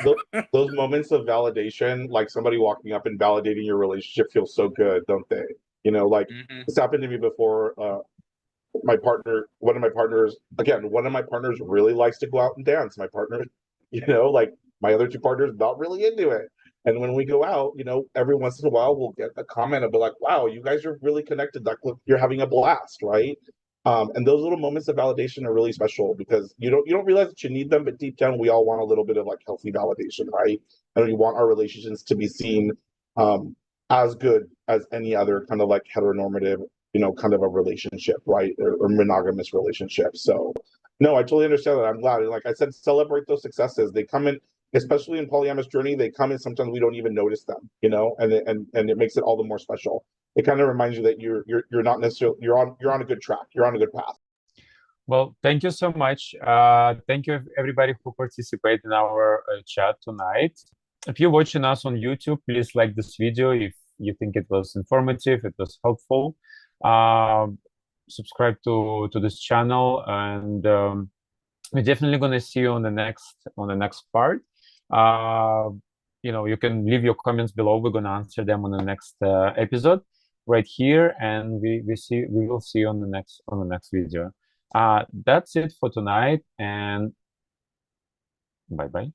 Those moments of validation, like somebody walking up and validating your relationship, feels so good, don't they? Like this happened to me before. One of my partners, again, one of my partners really likes to go out and dance. My partner, like my other two partners, not really into it. And when we go out, every once in a while we'll get a comment of like, wow, you guys are really connected. Like, look, you're having a blast, right? And those little moments of validation are really special because you don't realize that you need them, but deep down we all want a little bit of like healthy validation, right? And we want our relationships to be seen as good as any other kind of like heteronormative, kind of a relationship, right? Or monogamous relationship. So no, I totally understand that. I'm glad. Like I said, celebrate those successes. They come in, especially in polyamorous journey, they come in sometimes we don't even notice them, and it makes it all the more special. It kind of reminds you that you're not necessarily you're on a good track. You're on a good path. Well, thank you so much. Thank you everybody who participated in our chat tonight. If you're watching us on YouTube, please like this video if you think it was informative, it was helpful. Subscribe to this channel, and we're definitely gonna see you on the next part. You can leave your comments below. We're gonna answer them on the next episode right here, and we will see you on the next video. That's it for tonight, and bye bye.